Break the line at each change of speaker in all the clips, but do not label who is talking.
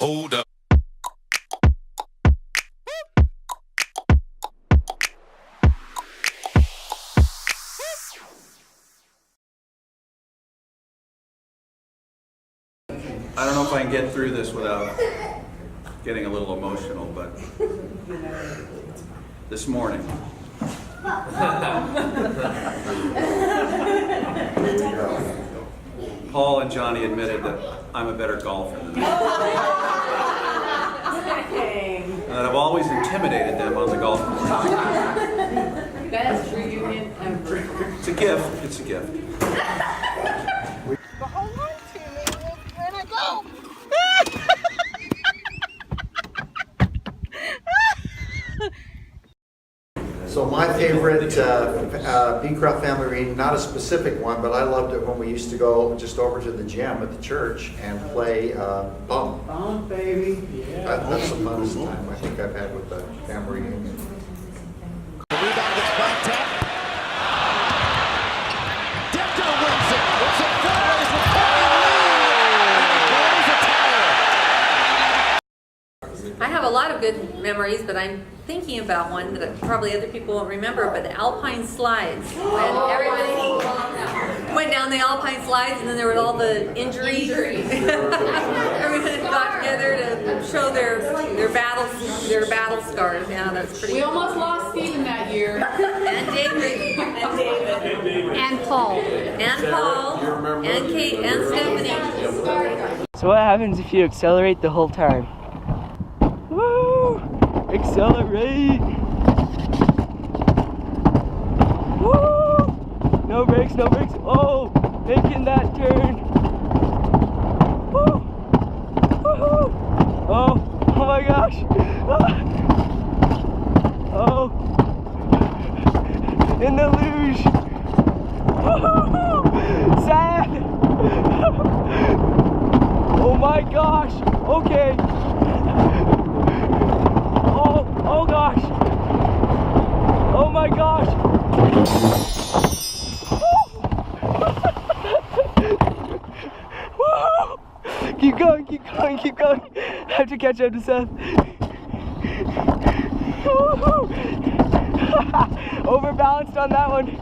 Hold up.
I don't know if I can get through this without getting a little emotional, but this morning. Paul and Johnny admitted that I'm a better golfer than them. And that I've always intimidated them on the golf course.
Best reunion ever.
It's a gift. It's a gift.
Hold on to me when I go.
So my favorite Beecroft family reunion, not a specific one, but I loved it when we used to go just over to the gym at the church and play bum.
Bum, baby. Yeah.
That's the funnest time I think I've had with the family reunion.
The rebound gets back tap. Defter wins it. It's a four-ways with
I have a lot of good memories, but I'm thinking about one that probably other people won't remember, but the Alpine slides. When everybody went down the Alpine slides and then there was all the injuries. Everybody got together to show their battle scars. Yeah, that's pretty
We
cool.
almost lost Steven that year.
And David.
And Paul.
And Kate and Stephanie.
So what happens if you accelerate the whole time? Woo! Accelerate! Woo! No brakes, no brakes. Oh! Making that turn. Woo! Woohoo! Oh! Oh my gosh! Oh! In the luge! Woohoo! Sad! Oh my gosh! Okay! Oh gosh! Oh my gosh! Woo! Keep going, keep going, keep going. I have to catch up to Seth. Overbalanced on that one.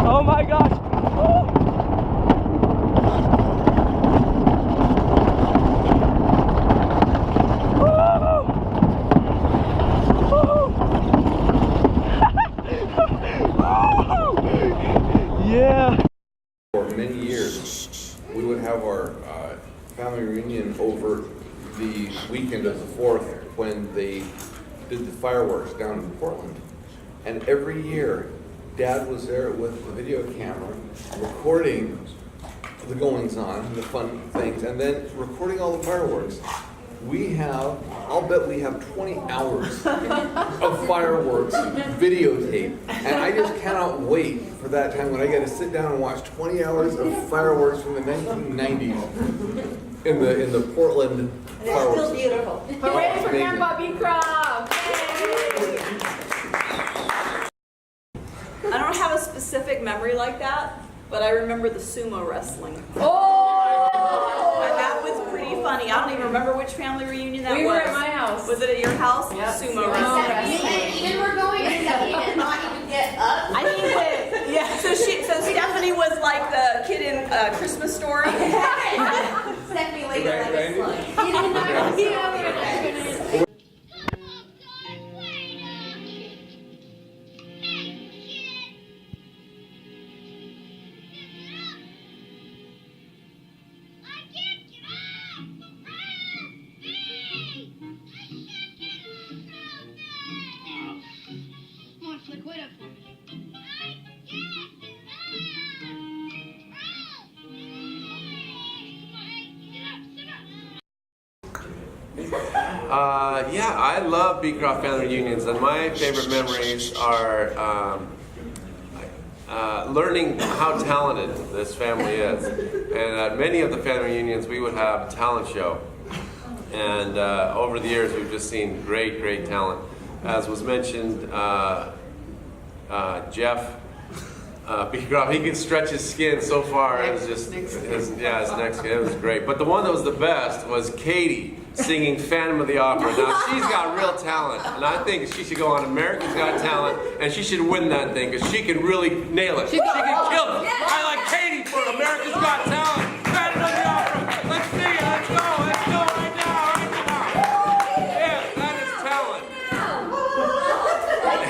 Oh my gosh! Yeah.
For many years, we would have our family reunion over the weekend of the 4th when they did the fireworks down in Portland. And every year, Dad was there with the video camera, recording the goings-on, the fun things, and then recording all the fireworks. I'll bet we have 20 hours of fireworks videotape. And I just cannot wait for that time when I get to sit down and watch 20 hours of fireworks from the 1990s in the Portland fireworks.
It's still beautiful.
Hooray for Grandpa Beecroft!
I don't have a specific memory like that, but I remember the sumo wrestling.
Oh!
And that was pretty funny. I don't even remember which family reunion that was.
We were at my house.
Was it at your house?
Yep.
Sumo wrestling.
Even we're going to Stephanie not even get up.
I think that, yeah, so Stephanie was like the kid in Christmas Story.
Stephanie later let us slide.
You did not see how
Yeah, I love Beecroft family reunions, and my favorite memories are learning how talented this family is. And at many of the family reunions, we would have a talent show. And over the years, we've just seen great, great talent. As was mentioned, Jeff Beecroft. He could stretch his skin so far. It was just his neck skin. It was great. But the one that was the best was Katie singing Phantom of the Opera. Now she's got real talent, and I think she should go on America's Got Talent, and she should win that thing because she can really nail it. She can kill it. I like Katie for America's Got Talent. Phantom of the Opera. Let's sing it. Let's go. Let's go right now. Right now. Yeah, that is talent.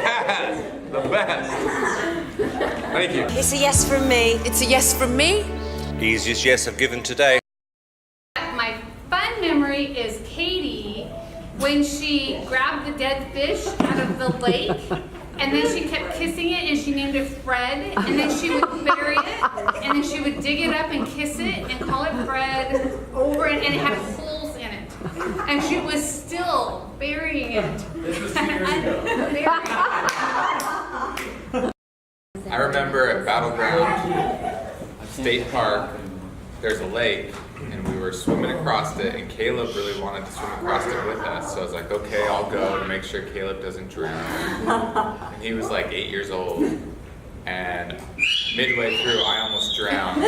Yes, the best. Thank you.
It's a yes from me.
It's a yes from me.
Easiest yes I've given today.
My fun memory is Katie when she grabbed the dead fish out of the lake and then she kept kissing it and she named it Fred and then she would bury it and then she would dig it up and kiss it and call it Fred over and it had holes in it and she was still burying it.
I remember at Battleground State Park, there's a lake, and we were swimming across it, and Caleb really wanted to swim across it with us. So I was like, okay, I'll go to make sure Caleb doesn't drown. And he was like 8 years old, and midway through, I almost drowned.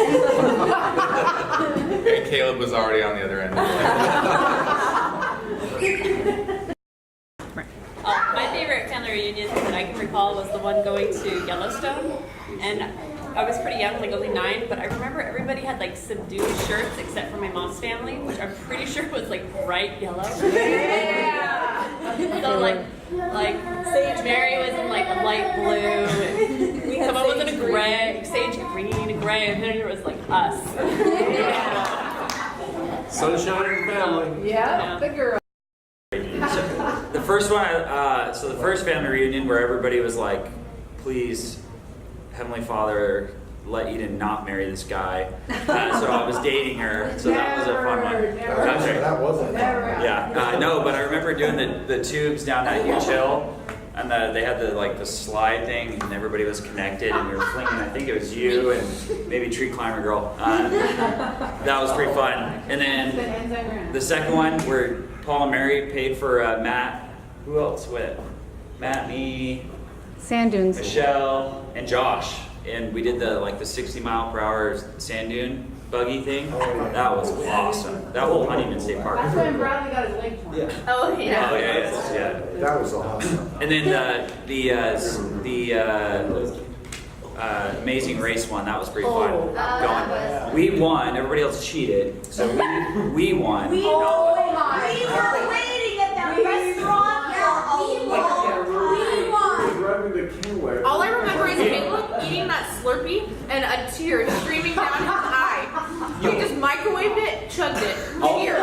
And Caleb was already on the other end of it.
My favorite family reunion that I can recall was the one going to Yellowstone, and I was pretty young, like only 9, but I remember everybody had like subdued shirts except for my mom's family, which I'm pretty sure was like bright yellow. Yeah. So like Sage Mary was in like a light blue, and someone was in a gray, Sage green and gray, and then there was like us.
Sunshine in the family.
Yeah, the girl.
The first one, so the first family reunion where everybody was like, please, Heavenly Father, let Eden not marry this guy. So I was dating her, so that was a fun one.
That wasn't.
Yeah, no, but I remember doing the tubes down that huge hill, and they had the slide thing, and everybody was connected, and we were flinging, I think it was you and maybe Tree Climber Girl. That was pretty fun. And then the second one where Paul and Mary paid for Matt. Who else with? Matt, me,
Sand dunes.
Michelle, and Josh. And we did the 60-mile-per-hour sand dune buggy thing. That was awesome. That whole Huntington State Park.
That's when Bradley got his leg torn.
Yeah. Oh yeah.
That was awesome.
And then the Amazing Race one, that was pretty fun. We won. Everybody else cheated, so we won.
We were waiting at that restaurant for a long time.
All I remember is Caleb eating that Slurpee and a tear streaming down his eye. He just microwaved it, chugged it. Tear.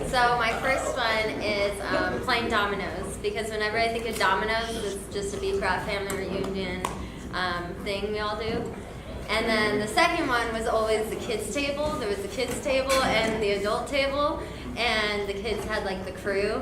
So my first one is playing dominoes, because whenever I think of dominoes, it's just a Beecroft family reunion thing we all do. And then the second one was always the kids' table. There was the kids' table and the adult table, and the kids had the crew.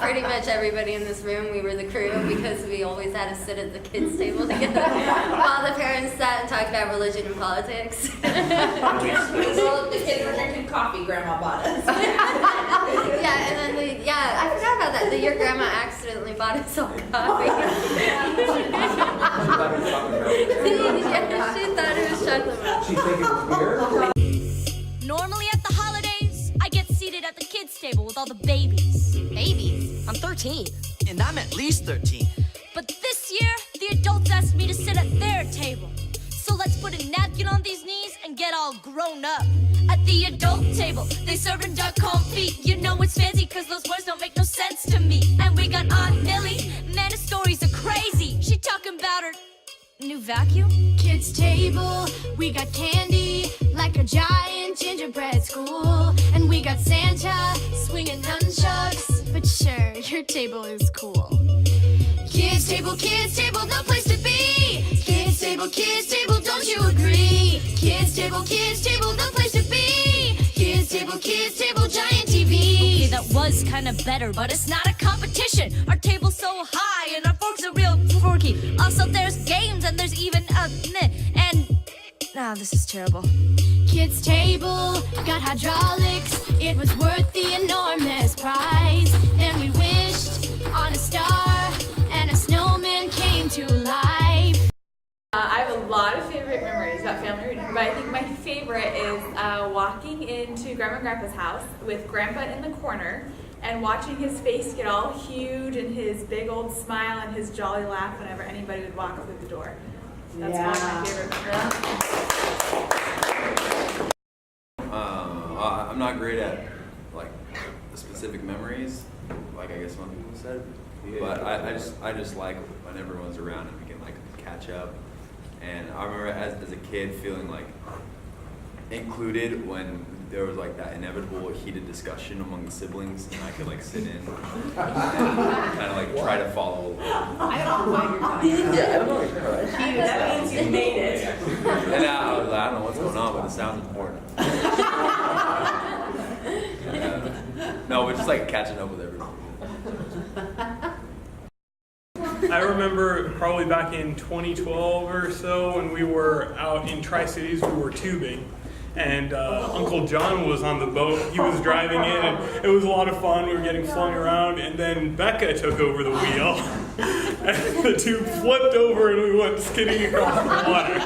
Pretty much everybody in this room, we were the crew, because we always had to sit at the kids' table together while the parents sat and talked about religion and politics.
Well, the kids were drinking coffee Grandma bought us.
Yeah, and then I forgot about that. Your grandma accidentally bought us all coffee. Yeah, she thought it was chocolate milk.
She think it was beer?
Normally at the holidays, I get seated at the kids' table with all the babies. Babies? I'm 13.
And I'm at least 13.
But this year, the adults asked me to sit at their table. So let's put a napkin on these knees and get all grown up. At the adult table, they serving duck confit. You know it's fancy cause those words don't make no sense to me. And we got Aunt Millie, man, her stories are crazy. She talking about her new vacuum.
Kids table, we got candy like a giant gingerbread school. And we got Santa swinging nunchucks. But sure, your table is cool. Kids table, no place to be. Kids table, don't you agree? Kids table, no place to be. Kids table, giant TV.
Okay, that was kind of better, but it's not a competition. Our table's so high and our forks are real forky. Also, there's games and there's even this is terrible.
Kids table, got hydraulics. It was worth the enormous prize. And we wished on a star and a snowman to life.
I have a lot of favorite memories about family reunion, but I think my favorite is walking into Grandma and Grandpa's house with Grandpa in the corner and watching his face get all huge and his big old smile and his jolly laugh whenever anybody would walk through the door. That's one of my favorite memories.
I'm not great at like the specific memories, like I guess some people said, but I just like when everyone's around and we can like catch up. And I remember as a kid feeling like included when there was like that inevitable heated discussion among the siblings, and I could like sit in and kind of like try to follow.
I don't know what you're talking about.
Yeah, I don't know what you're talking about.
That means you made it.
And I was like, I don't know what's going on, but it sounds important. No, we're just like catching up with everyone.
I remember probably back in 2012 or so when we were out in Tri-Cities, we were tubing. And Uncle John was on the boat. He was driving in, and it was a lot of fun. We were getting flung around, and then Becca took over the wheel. And the tube flipped over, and we went skidding across the water.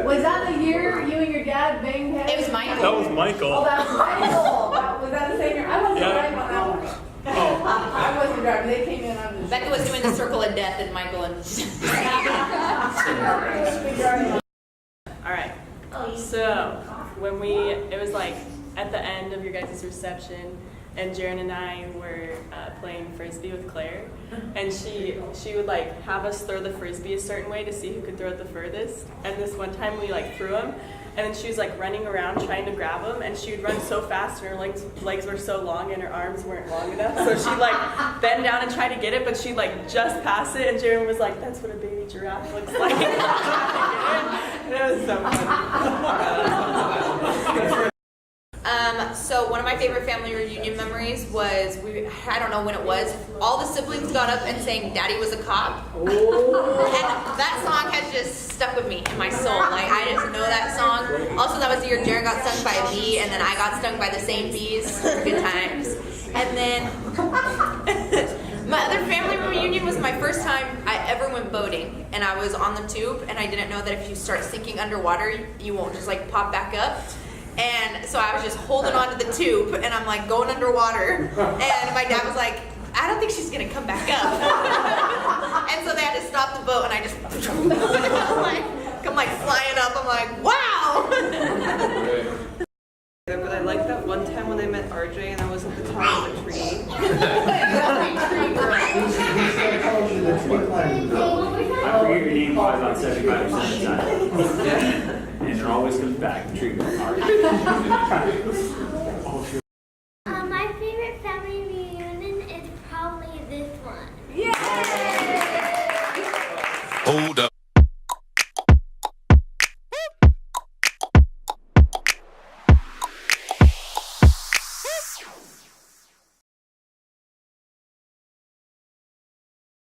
Was that the year you and your dad banged heads?
It was Michael.
That was Michael.
Oh, that was Michael. Was that the same year? I wasn't driving on that one.
Oh.
I wasn't driving. They came in on the
Becca was doing the circle of death and Michael and...
Alright, so when it was like at the end of your guys' reception, and Jaren and I were playing Frisbee with Claire, and she would like have us throw the Frisbee a certain way to see who could throw it the furthest, and this one time we like threw him, and then she was like running around trying to grab him, and she would run so fast and her legs were so long and her arms weren't long enough, so she'd like bend down and try to get it, but she'd like just pass it, and Jaren was like, that's what a baby giraffe looks like. And it was so funny.
So one of my favorite family reunion memories was, I don't know when it was, all the siblings got up and sang Daddy Was a Cop. And that song has just stuck with me in my soul. Like, I just know that song. Also, that was the year Jared got stung by a bee, and then I got stung by the same bees. Good times. And then my other family reunion was my first time I ever went boating, and I was on the tube, and I didn't know that if you start sinking underwater, you won't just like pop back up. And so I was just holding onto the tube, and I'm like going underwater, and my dad was like, I don't think she's gonna come back up. And so they had to stop the boat, and I just come like flying up. I'm like, wow.
But I like that one time when I met RJ and I was at the top of the tree.
I forget your name probably about 75% of the time. And it always comes back. The tree goes hard.
My favorite family reunion is probably this one.
Hold up.